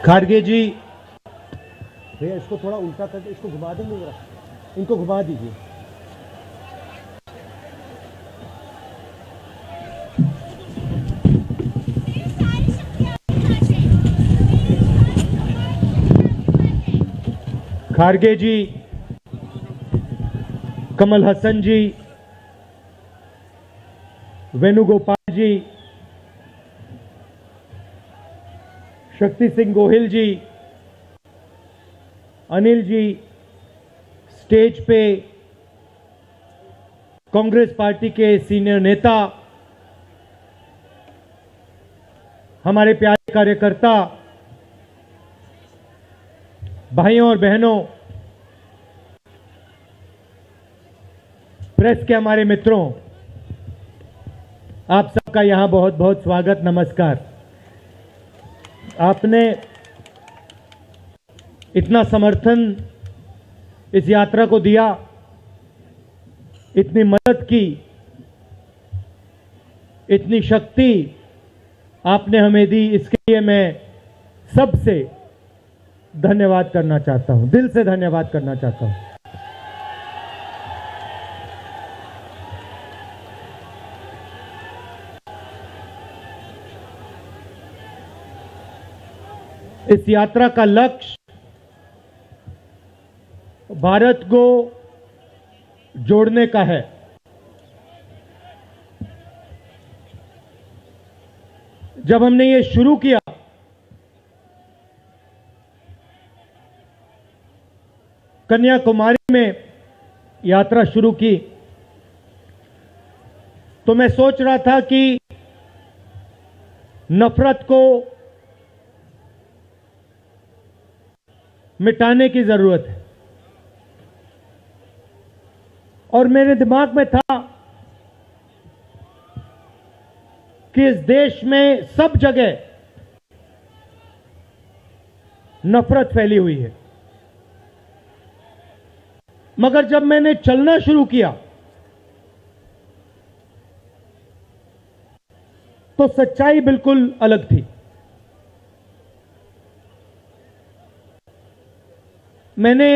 खारगे जी, भैया इसको थोड़ा उल्टा करके इसको घुमा देंगे जरा, इनको घुमा दीजिए। खारगे जी, कमल हसन जी, वेणुगोपाल जी, शक्ति सिंह गोहिल जी, अनिल जी, स्टेज पे कांग्रेस पार्टी के सीनियर नेता, हमारे प्यारे कार्यकर्ता, भाइयों और बहनों, प्रेस के हमारे मित्रों, आप सबका यहां बहुत बहुत स्वागत, नमस्कार। आपने इतना समर्थन इस यात्रा को दिया, इतनी मदद की, इतनी शक्ति आपने हमें दी, इसके लिए मैं सबसे धन्यवाद करना चाहता हूं, दिल से धन्यवाद करना चाहता हूं। इस यात्रा का लक्ष्य भारत को जोड़ने का है। जब हमने ये शुरू किया कन्याकुमारी में यात्रा शुरू की, तो मैं सोच रहा था कि नफरत को मिटाने की जरूरत है, और मेरे दिमाग में था कि इस देश में सब जगह नफरत फैली हुई है, मगर जब मैंने चलना शुरू किया तो सच्चाई बिल्कुल अलग थी। मैंने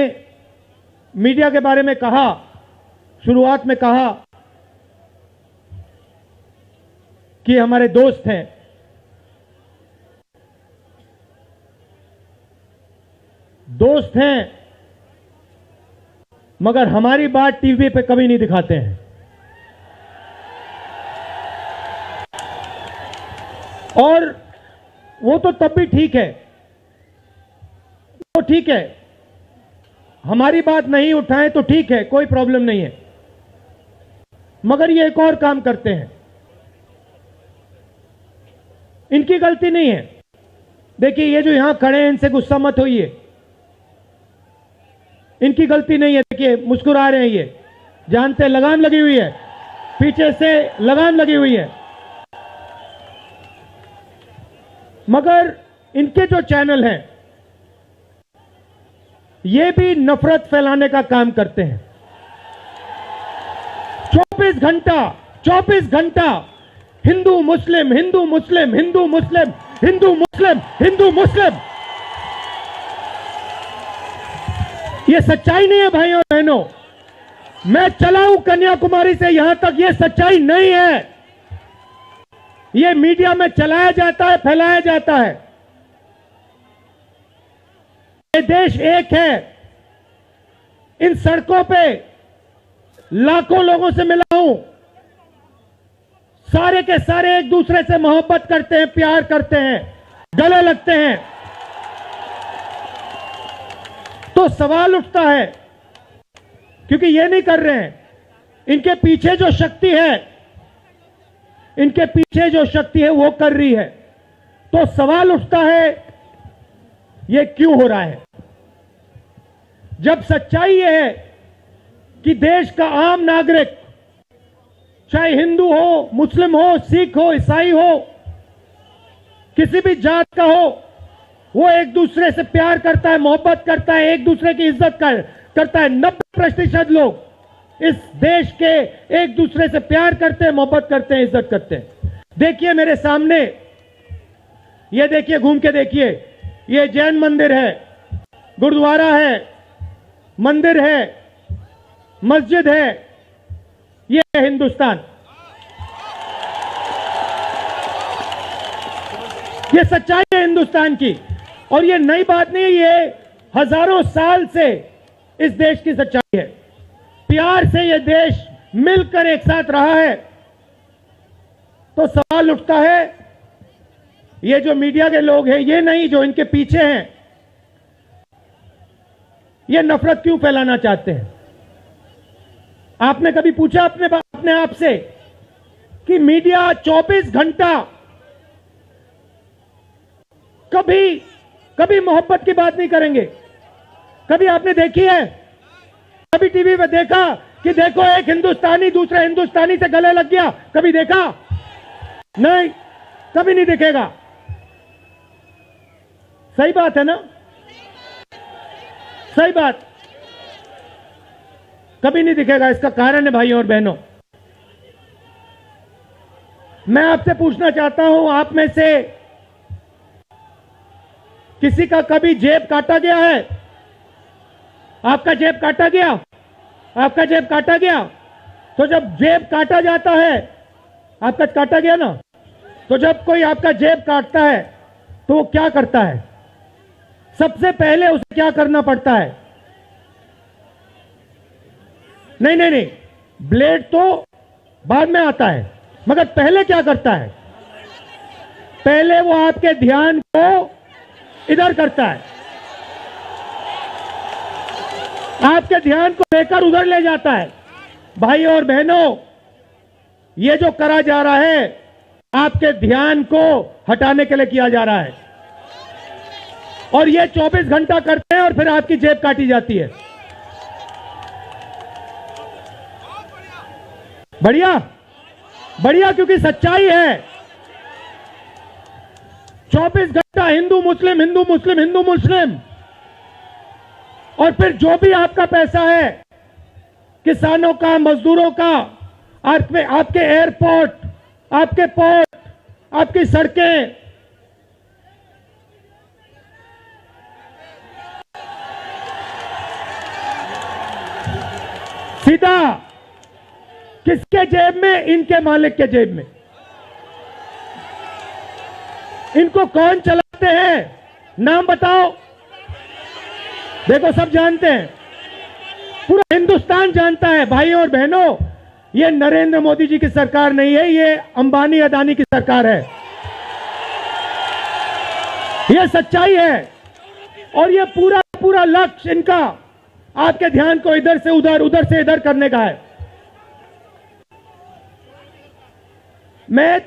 मीडिया के बारे में कहा, शुरुआत में कहा कि हमारे दोस्त हैं, दोस्त हैं, मगर हमारी बात टीवी पे कभी नहीं दिखाते हैं। और वो तो तब भी ठीक है, वो ठीक है, हमारी बात नहीं उठाएं तो ठीक है, कोई प्रॉब्लम नहीं है, मगर ये एक और काम करते हैं, इनकी गलती नहीं है। देखिए, ये जो यहां खड़े हैं, इनसे गुस्सा मत होइए, इनकी गलती नहीं है। देखिए, मुस्कुरा रहे हैं, ये जानते हैं लगाम लगी हुई है, पीछे से लगाम लगी हुई है, मगर इनके जो चैनल हैं ये भी नफरत फैलाने का काम करते हैं। 24 घंटा हिंदू मुस्लिम, हिंदू मुस्लिम, हिंदू मुस्लिम, हिंदू मुस्लिम, हिंदू मुस्लिम। ये सच्चाई नहीं है भाइयों और बहनों। मैं चला हूं कन्याकुमारी से यहां तक, ये सच्चाई नहीं है। ये मीडिया में चलाया जाता है, फैलाया जाता है। ये देश एक है। इन सड़कों पे लाखों लोगों से मिला हूं, सारे के सारे एक दूसरे से मोहब्बत करते हैं, प्यार करते हैं, गले लगते हैं। तो सवाल उठता है, क्योंकि ये नहीं कर रहे हैं, इनके पीछे जो शक्ति है, इनके पीछे जो शक्ति है वो कर रही है। तो सवाल उठता है, ये क्यों हो रहा है? जब सच्चाई ये है कि देश का आम नागरिक, चाहे हिंदू हो, मुस्लिम हो, सिख हो, ईसाई हो, किसी भी जात का हो, वो एक दूसरे से प्यार करता है, मोहब्बत करता है, एक दूसरे की इज्जत करता है। 90% लोग इस देश के एक दूसरे से प्यार करते हैं, मोहब्बत करते हैं, इज्जत करते हैं। देखिए मेरे सामने, ये देखिए, घूम के देखिए, ये जैन मंदिर है, गुरुद्वारा है, मंदिर है, मस्जिद है, ये है हिंदुस्तान। ये सच्चाई है हिंदुस्तान की, और ये नई बात नहीं है, ये हजारों साल से इस देश की सच्चाई है। प्यार से ये देश मिलकर एक साथ रहा है। तो सवाल उठता है, ये जो मीडिया के लोग हैं, ये नहीं जो इनके पीछे हैं, ये नफरत क्यों फैलाना चाहते हैं? आपने कभी पूछा अपने आप से कि मीडिया 24 घंटा कभी मोहब्बत की बात नहीं करेंगे? कभी आपने देखी है? कभी टीवी पे देखा कि देखो एक हिंदुस्तानी दूसरे हिंदुस्तानी से गले लग गया? कभी देखा? नहीं, कभी नहीं दिखेगा। सही बात है ना? सही बात, कभी नहीं दिखेगा। इसका कारण है भाइयों और बहनों, मैं आपसे पूछना चाहता हूं, आप में से किसी का कभी जेब काटा गया है? आपका जेब काटा गया? आपका जेब काटा गया? तो जब जेब काटा जाता है, आपका काटा गया ना, तो जब कोई आपका जेब काटता है तो वो क्या करता है? सबसे पहले उसे क्या करना पड़ता है? नहीं, ब्लेड तो बाद में आता है, मगर पहले क्या करता है? पहले वो आपके ध्यान को इधर करता है, आपके ध्यान को लेकर उधर ले जाता है। भाइयों और बहनों, ये जो करा जा रहा है, आपके ध्यान को हटाने के लिए किया जा रहा है, और ये 24 घंटा करते हैं और फिर आपकी जेब काटी जाती है। बढ़िया, बढ़िया, क्योंकि सच्चाई है। 24 घंटा हिंदू मुस्लिम, हिंदू मुस्लिम, हिंदू मुस्लिम, और फिर जो भी आपका पैसा है, किसानों का, मजदूरों का, आपके एयरपोर्ट, आपके पोर्ट, आपकी सड़कें, सीधा किसके जेब में? इनके मालिक के जेब में। इनको कौन चलाते हैं? नाम बताओ। देखो, सब जानते हैं, पूरा हिंदुस्तान जानता है। भाइयों और बहनों, ये नरेंद्र मोदी जी की सरकार नहीं है, ये अंबानी अदानी की सरकार है। ये सच्चाई है, और ये पूरा लक्ष्य इनका आपके ध्यान को इधर से उधर, उधर से इधर करने का है। मैं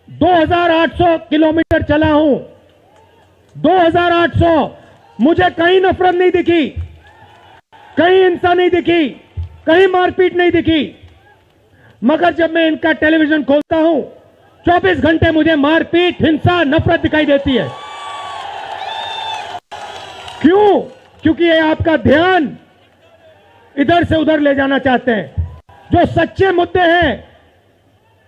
2800 किलोमीटर चला हूं, 2800, मुझे कहीं नफरत नहीं दिखी, कहीं हिंसा नहीं दिखी, कहीं मारपीट नहीं दिखी। मगर जब मैं इनका टेलीविजन खोलता हूं, 24 घंटे मुझे मारपीट, हिंसा, नफरत दिखाई देती है। क्यों? क्योंकि ये आपका ध्यान इधर से उधर ले जाना चाहते हैं। जो सच्चे मुद्दे हैं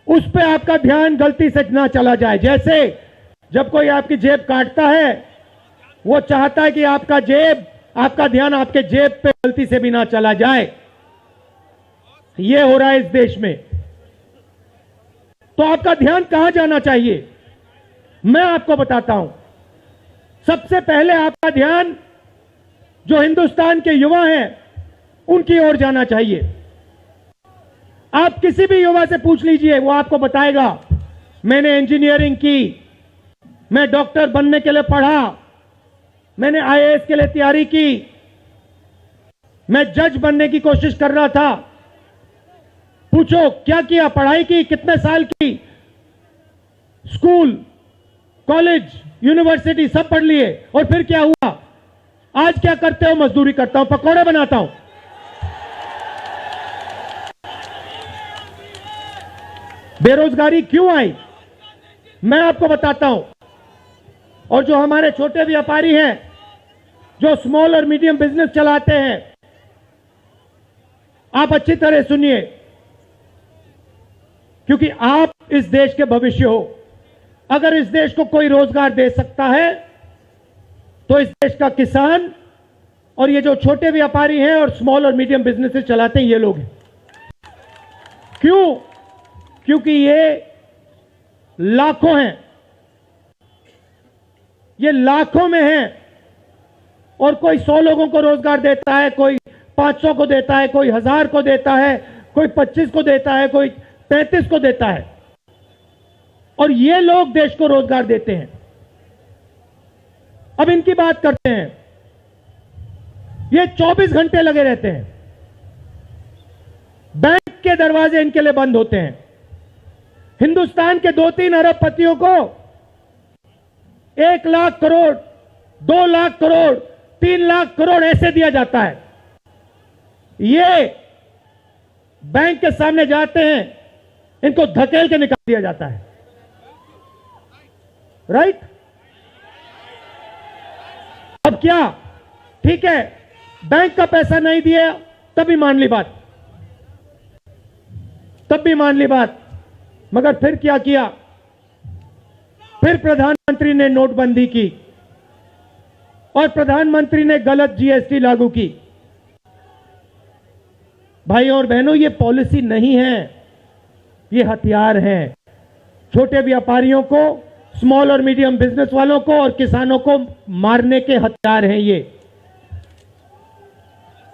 उस पे आपका ध्यान गलती से ना चला जाए। जैसे जब कोई आपकी जेब काटता है, वो चाहता है कि आपका ध्यान आपके जेब पे गलती से भी ना चला जाए। ये हो रहा है इस देश में। तो आपका ध्यान कहां जाना चाहिए? मैं आपको बताता हूं। सबसे पहले आपका ध्यान जो हिंदुस्तान के युवा हैं उनकी ओर जाना चाहिए। आप किसी भी युवा से पूछ लीजिए, वो आपको बताएगा, मैंने इंजीनियरिंग की, मैं डॉक्टर बनने के लिए पढ़ा, मैंने आईएएस के लिए तैयारी की, मैं जज बनने की कोशिश कर रहा था। पूछो क्या किया? पढ़ाई की, कितने साल की, स्कूल, कॉलेज, यूनिवर्सिटी सब पढ़ लिए, और फिर क्या हुआ? आज क्या करते हो? मजदूरी करता हूं, पकौड़े बनाता हूं। बेरोजगारी क्यों आई? मैं आपको बताता हूं। और जो हमारे छोटे व्यापारी हैं, जो स्मॉल और मीडियम बिजनेस चलाते हैं, आप अच्छी तरह सुनिए, क्योंकि आप इस देश के भविष्य हो। अगर इस देश को कोई रोजगार दे सकता है तो इस देश का किसान और ये जो छोटे व्यापारी हैं और स्मॉल और मीडियम बिजनेसेस चलाते हैं ये लोग हैं। क्यों? क्योंकि ये लाखों हैं, ये लाखों में हैं और कोई 100 लोगों को रोजगार देता है, कोई 500 को देता है, कोई 1000 को देता है, कोई 25 को देता है, कोई 35 को देता है और ये लोग देश को रोजगार देते हैं। अब इनकी बात करते हैं। ये 24 घंटे लगे रहते हैं, बैंक के दरवाजे इनके लिए बंद होते हैं। हिंदुस्तान के 2-3 अरबपतियों को 1 लाख करोड़, 2 लाख करोड़, 3 लाख करोड़ ऐसे दिया जाता है। ये बैंक के सामने जाते हैं, इनको धकेल के निकाल दिया जाता है। राइट? अब क्या? ठीक है, बैंक का पैसा नहीं दिया तब भी मान ली बात, तब भी मान ली बात। मगर फिर क्या किया? फिर प्रधानमंत्री ने नोटबंदी की और प्रधानमंत्री ने गलत जीएसटी लागू की। भाइयों और बहनों, ये पॉलिसी नहीं है, ये हथियार है। छोटे व्यापारियों को, स्मॉल और मीडियम बिजनेस वालों को और किसानों को मारने के हथियार हैं ये।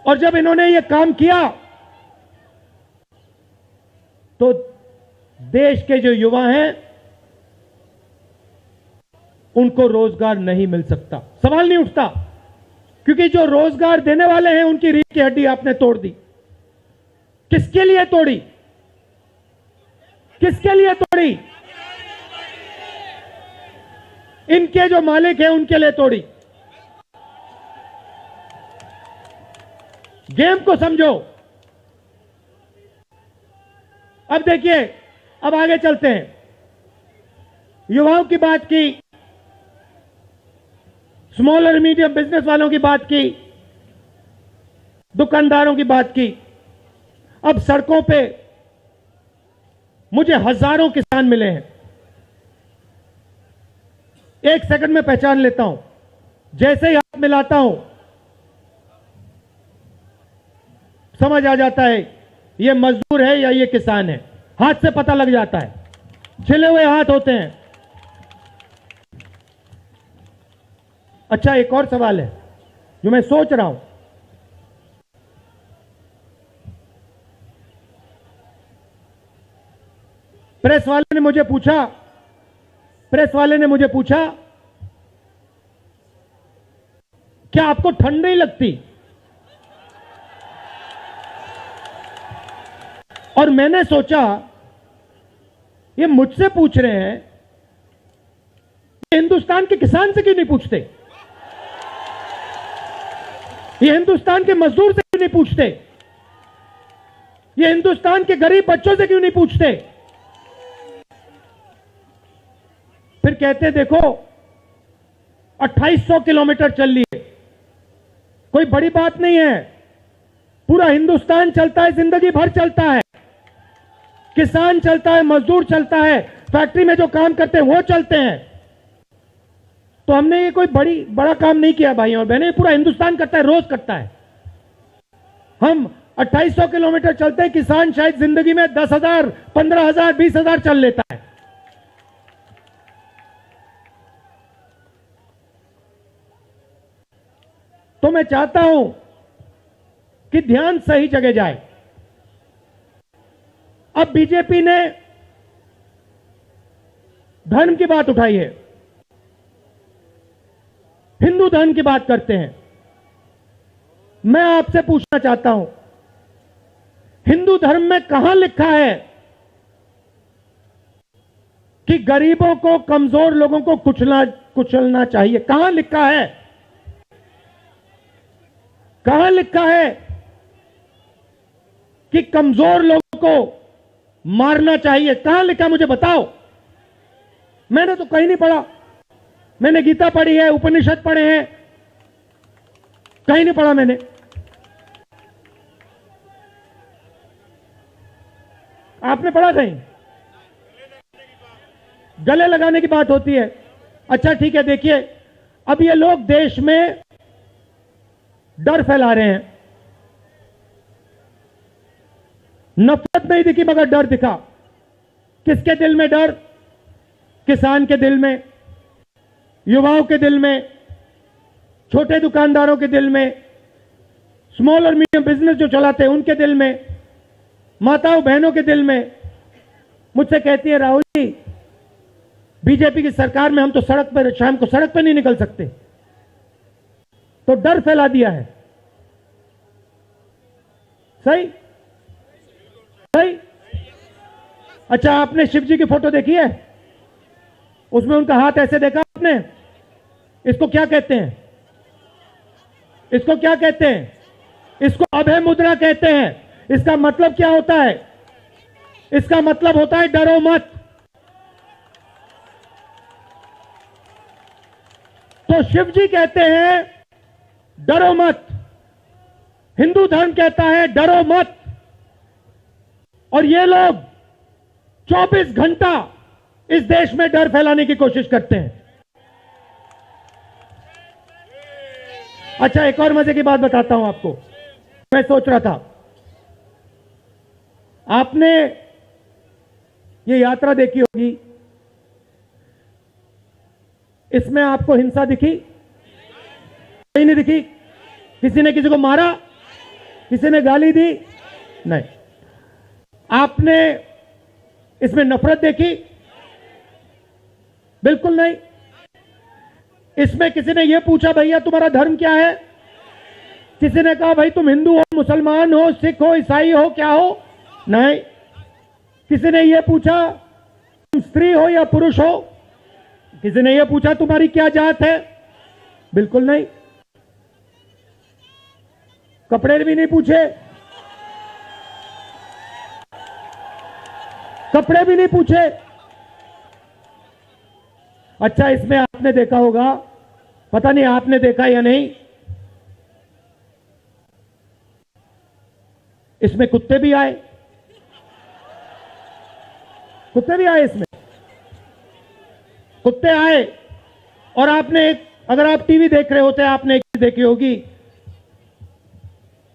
और जब इन्होंने ये काम किया तो देश के जो युवा हैं उनको रोजगार नहीं मिल सकता, सवाल नहीं उठता, क्योंकि जो रोजगार देने वाले हैं उनकी रीढ़ की हड्डी आपने तोड़ दी। किसके लिए तोड़ी? किसके लिए तोड़ी? इनके जो मालिक हैं उनके लिए तोड़ी। गेम को समझो। अब देखिए, अब आगे चलते हैं। युवाओं की बात की, स्मॉल और मीडियम बिजनेस वालों की बात की, दुकानदारों की बात की। अब सड़कों पे मुझे हजारों किसान मिले हैं। एक सेकंड में पहचान लेता हूं, जैसे ही हाथ मिलाता हूं समझ आ जाता है ये मजदूर है या ये किसान है। हाथ से पता लग जाता है, छिले हुए हाथ होते हैं। अच्छा, एक और सवाल है जो मैं सोच रहा हूं। प्रेस वाले ने मुझे पूछा क्या आपको ठंड नहीं लगती? और मैंने सोचा ये मुझसे पूछ रहे हैं, हिंदुस्तान के किसान से क्यों नहीं पूछते? ये हिंदुस्तान के मजदूर से क्यों नहीं पूछते? ये हिंदुस्तान के गरीब बच्चों से क्यों नहीं पूछते? फिर कहते देखो 2800 किलोमीटर चल लिए, कोई बड़ी बात नहीं है। पूरा हिंदुस्तान चलता है, जिंदगी भर चलता है। किसान चलता है, मजदूर चलता है, फैक्ट्री में जो काम करते हैं वो चलते हैं। तो हमने ये कोई बड़ा काम नहीं किया भाई और बहनें, पूरा हिंदुस्तान करता है, रोज करता है। हम 2800 किलोमीटर चलते हैं, किसान शायद जिंदगी में 10,000, 15,000, 20,000 चल लेता है। तो मैं चाहता हूं कि ध्यान सही जगह जाए। अब बीजेपी ने धर्म की बात उठाई है, हिंदू धर्म की बात करते हैं। मैं आपसे पूछना चाहता हूं, हिंदू धर्म में कहां लिखा है कि गरीबों को, कमजोर लोगों को कुचलना चाहिए? कहां लिखा है? कहां लिखा है कि कमजोर लोगों को मारना चाहिए? कहां लिखा, मुझे बताओ। मैंने तो कहीं नहीं पढ़ा। मैंने गीता पढ़ी है, उपनिषद पढ़े हैं, कहीं नहीं पढ़ा मैंने। आपने पढ़ा कहीं? गले लगाने की बात होती है। अच्छा ठीक है, देखिए अब ये लोग देश में डर फैला रहे हैं। नफरत नहीं दिखी मगर डर दिखा। किसके दिल में डर? किसान के दिल में, युवाओं के दिल में, छोटे दुकानदारों के दिल में, स्मॉल और मीडियम बिजनेस जो चलाते हैं उनके दिल में, माताओं बहनों के दिल में। मुझसे कहती है, राहुल जी बीजेपी की सरकार में हम तो सड़क पर, शाम को सड़क पर नहीं निकल सकते। तो डर फैला दिया है। सही सही। अच्छा, आपने शिव जी की फोटो देखी है? उसमें उनका हाथ ऐसे देखा आपने? इसको क्या कहते हैं? इसको क्या कहते हैं? इसको अभय मुद्रा कहते हैं। इसका मतलब क्या होता है? इसका मतलब होता है डरो मत। तो शिव जी कहते हैं डरो मत, हिंदू धर्म कहता है डरो मत, और ये लोग 24 घंटा इस देश में डर फैलाने की कोशिश करते हैं। अच्छा, एक और मजे की बात बताता हूं आपको। मैं सोच रहा था, आपने ये यात्रा देखी होगी, इसमें आपको हिंसा दिखी? कहीं नहीं दिखी? किसी ने किसी को मारा? किसी ने गाली दी? नहीं। आपने इसमें नफरत देखी? बिल्कुल नहीं। इसमें किसी ने यह पूछा भैया तुम्हारा धर्म क्या है? किसी ने कहा भाई तुम हिंदू हो, मुसलमान हो, सिख हो, ईसाई हो, क्या हो? नहीं। किसी ने यह पूछा तुम स्त्री हो या पुरुष हो? किसी ने यह पूछा तुम्हारी क्या जात है? बिल्कुल नहीं। कपड़े भी नहीं पूछे, कपड़े भी नहीं पूछे। अच्छा, इसमें आपने देखा होगा, पता नहीं आपने देखा या नहीं, इसमें कुत्ते भी आए। कुत्ते भी आए इसमें, कुत्ते आए। और आपने, अगर आप टीवी देख रहे होते, आपने एक चीज देखी होगी,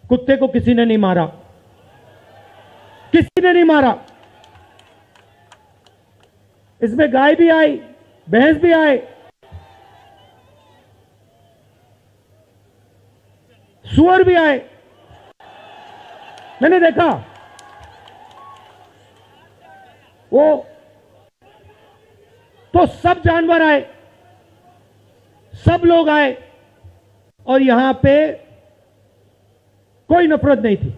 कुत्ते को किसी ने नहीं मारा, किसी ने नहीं मारा। इसमें गाय भी आई, भैंस भी आए, सुअर भी आए। मैंने देखा वो, तो सब जानवर आए, सब लोग आए, और यहां पे कोई नफरत नहीं थी।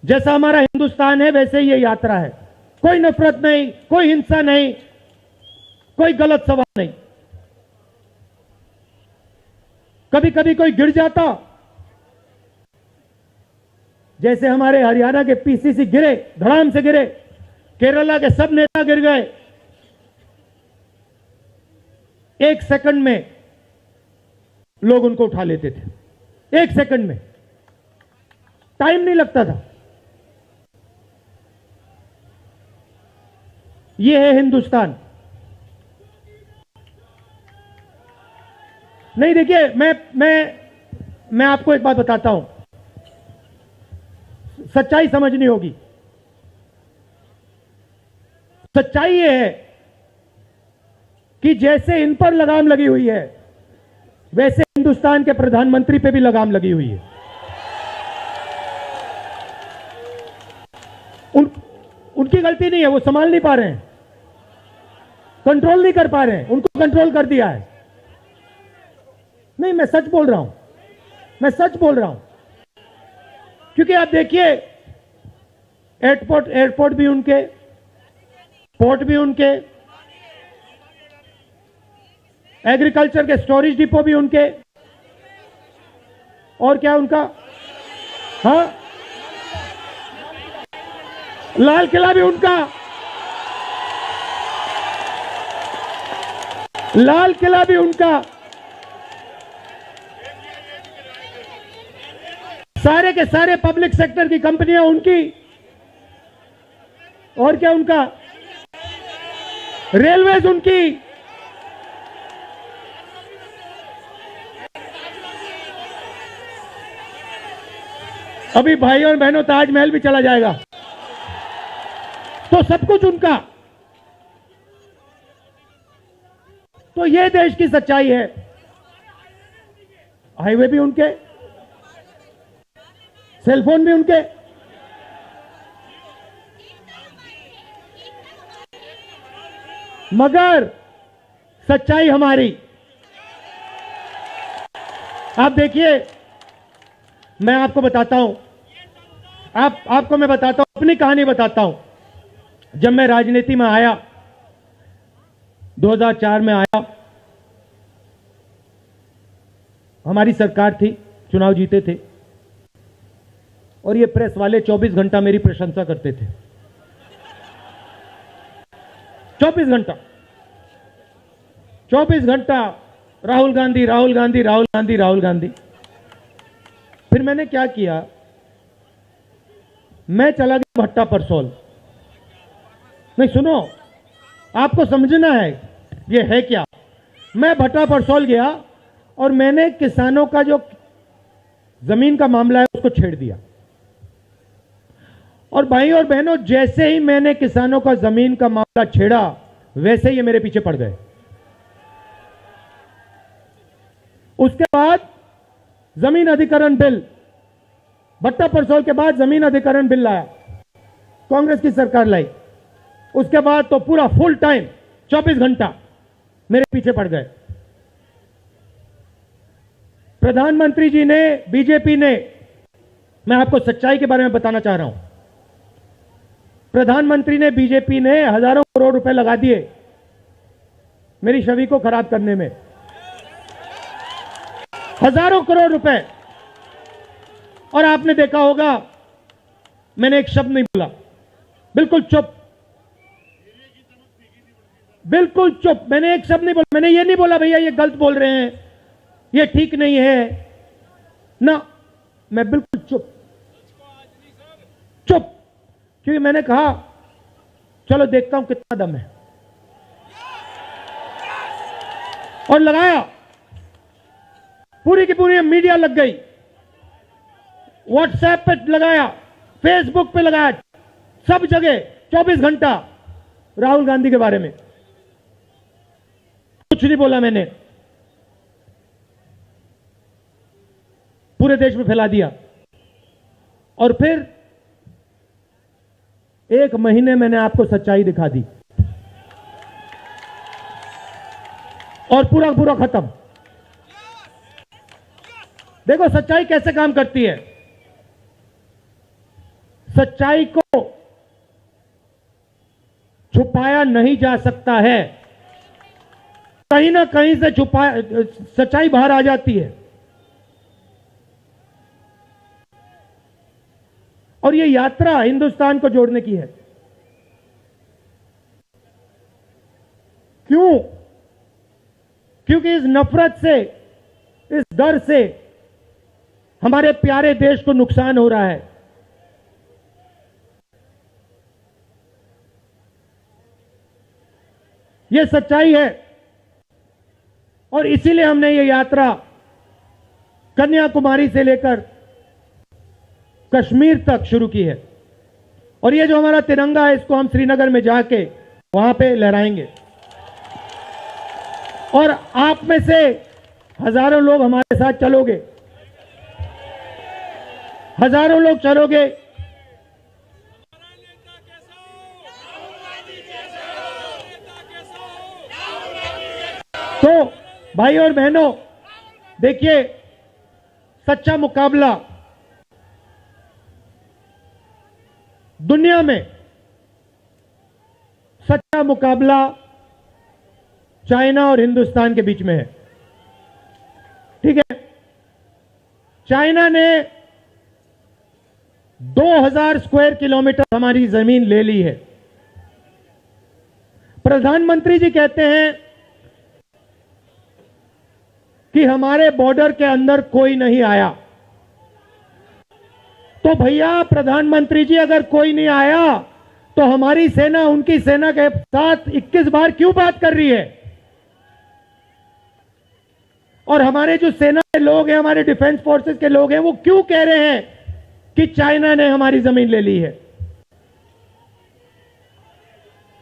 जैसा हमारा हिंदुस्तान है वैसे ही ये यात्रा है। कोई नफरत नहीं, कोई हिंसा नहीं, कोई गलत सवाल नहीं। कभी कभी कोई गिर जाता, जैसे हमारे हरियाणा के पीसीसी गिरे, धड़ाम से गिरे, केरला के सब नेता गिर गए, 1 सेकंड में लोग उनको उठा लेते थे। 1 सेकंड में, टाइम नहीं लगता था। यह है हिंदुस्तान। नहीं, देखिए मैं आपको एक बात बताता हूं, सच्चाई समझनी होगी। सच्चाई यह है कि जैसे इन पर लगाम लगी हुई है, वैसे हिंदुस्तान के प्रधानमंत्री पे भी लगाम लगी हुई है। उनकी गलती नहीं है, वो संभाल नहीं पा रहे हैं, कंट्रोल नहीं कर पा रहे हैं, उनको कंट्रोल कर दिया है। नहीं, मैं सच बोल रहा हूं, मैं सच बोल रहा हूं। क्योंकि आप देखिए, एयरपोर्ट भी उनके, पोर्ट भी उनके, एग्रीकल्चर के स्टोरेज डिपो भी उनके, और क्या उनका, हाँ, लाल किला भी उनका, लाल किला भी उनका, सारे के सारे पब्लिक सेक्टर की कंपनियां उनकी, और क्या उनका, रेलवेज उनकी, अभी भाइयों और बहनों ताजमहल भी चला जाएगा, तो सब कुछ उनका। तो ये देश की सच्चाई है। हाईवे भी उनके, सेलफोन भी उनके, मगर सच्चाई हमारी। आप देखिए, मैं आपको बताता हूं, आपको मैं बताता हूं, अपनी कहानी बताता हूं। जब मैं राजनीति में आया, 2004 में आया, हमारी सरकार थी, चुनाव जीते थे, और ये प्रेस वाले 24 घंटा मेरी प्रशंसा करते थे। 24 घंटा, 24 घंटा राहुल गांधी, राहुल गांधी, राहुल गांधी, राहुल गांधी। फिर मैंने क्या किया, मैं चला गया भट्टा परसोल। नहीं सुनो, आपको समझना है ये है क्या। मैं भट्टा परसोल गया और मैंने किसानों का जो जमीन का मामला है उसको छेड़ दिया। और भाई और बहनों, जैसे ही मैंने किसानों का जमीन का मामला छेड़ा, वैसे ही ये मेरे पीछे पड़ गए। उसके बाद जमीन अधिग्रहण बिल, भट्टा परसोल के बाद जमीन अधिग्रहण बिल लाया, कांग्रेस की सरकार लाई। उसके बाद तो पूरा फुल टाइम 24 घंटा मेरे पीछे पड़ गए। प्रधानमंत्री जी ने, बीजेपी ने, मैं आपको सच्चाई के बारे में बताना चाह रहा हूं, प्रधानमंत्री ने, बीजेपी ने हजारों करोड़ रुपए लगा दिए मेरी छवि को खराब करने में। हजारों करोड़ रुपए। और आपने देखा होगा, मैंने एक शब्द नहीं बोला, बिल्कुल चुप, बिल्कुल चुप। मैंने एक शब्द नहीं बोला। मैंने ये नहीं बोला भैया ये गलत बोल रहे हैं, ये ठीक नहीं है ना, मैं बिल्कुल चुप, चुप। क्योंकि मैंने कहा चलो देखता हूं कितना दम है, और लगाया। पूरी की पूरी मीडिया लग गई, व्हाट्सएप पे लगाया, फेसबुक पे लगाया, सब जगह 24 घंटा राहुल गांधी के बारे में। कुछ नहीं बोला मैंने, पूरे देश में फैला दिया। और फिर एक महीने मैंने आपको सच्चाई दिखा दी, और पूरा पूरा खत्म। देखो सच्चाई कैसे काम करती है। सच्चाई को छुपाया नहीं जा सकता है, कहीं ना कहीं से सच्चाई बाहर आ जाती है। और यह यात्रा हिंदुस्तान को जोड़ने की है। क्यों? क्योंकि इस नफरत से, इस डर से हमारे प्यारे देश को नुकसान हो रहा है। यह सच्चाई है, और इसीलिए हमने ये यात्रा कन्याकुमारी से लेकर कश्मीर तक शुरू की है। और ये जो हमारा तिरंगा है, इसको हम श्रीनगर में जाके वहां पे लहराएंगे। और आप में से हजारों लोग हमारे साथ चलोगे, हजारों लोग चलोगे। तो भाई और बहनों, देखिए, सच्चा मुकाबला दुनिया में, सच्चा मुकाबला चाइना और हिंदुस्तान के बीच में है। ठीक है, चाइना ने 2000 स्क्वायर किलोमीटर हमारी जमीन ले ली है। प्रधानमंत्री जी कहते हैं कि हमारे बॉर्डर के अंदर कोई नहीं आया। तो भैया प्रधानमंत्री जी, अगर कोई नहीं आया तो हमारी सेना उनकी सेना के साथ 21 बार क्यों बात कर रही है? और हमारे जो सेना के लोग हैं, हमारे डिफेंस फोर्सेस के लोग हैं, वो क्यों कह रहे हैं कि चाइना ने हमारी जमीन ले ली है?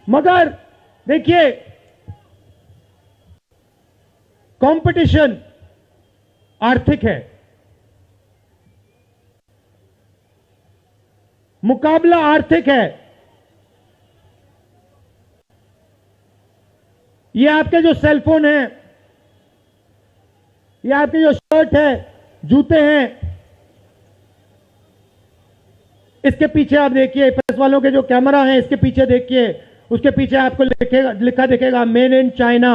मगर देखिए, कंपटीशन आर्थिक है, मुकाबला आर्थिक है। ये आपके जो सेलफोन है, ये आपके जो शर्ट है, जूते हैं, इसके पीछे आप देखिए, प्रेस वालों के जो कैमरा है इसके पीछे देखिए, उसके पीछे आपको लिखा दिखेगा मेड इन चाइना।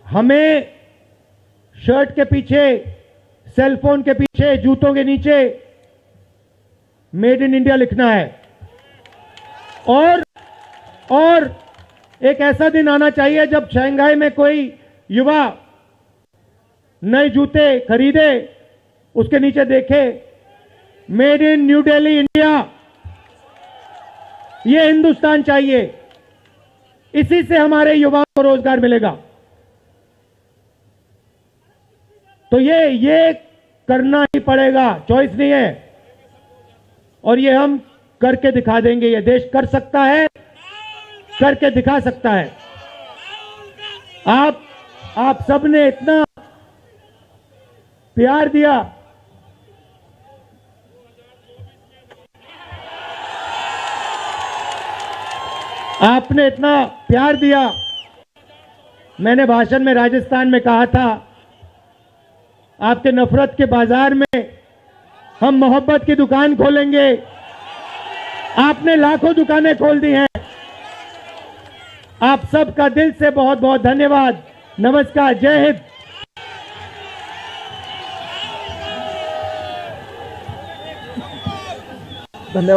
हमें शर्ट के पीछे, सेलफोन के पीछे, जूतों के नीचे मेड इन इंडिया लिखना है। और एक ऐसा दिन आना चाहिए जब शंघाई में कोई युवा नए जूते खरीदे, उसके नीचे देखे made in new Delhi India. ये हिंदुस्तान चाहिए, इसी से हमारे युवाओं को रोजगार मिलेगा। तो ये करना ही पड़ेगा, चॉइस नहीं है। और ये हम करके दिखा देंगे। ये देश कर सकता है, करके दिखा सकता है। आप सबने इतना प्यार दिया, आपने इतना प्यार दिया। मैंने भाषण में राजस्थान में कहा था, आपके नफरत के बाजार में हम मोहब्बत की दुकान खोलेंगे। आपने लाखों दुकानें खोल दी हैं। आप सबका दिल से बहुत बहुत धन्यवाद। नमस्कार, जय हिंद। धन्यवाद।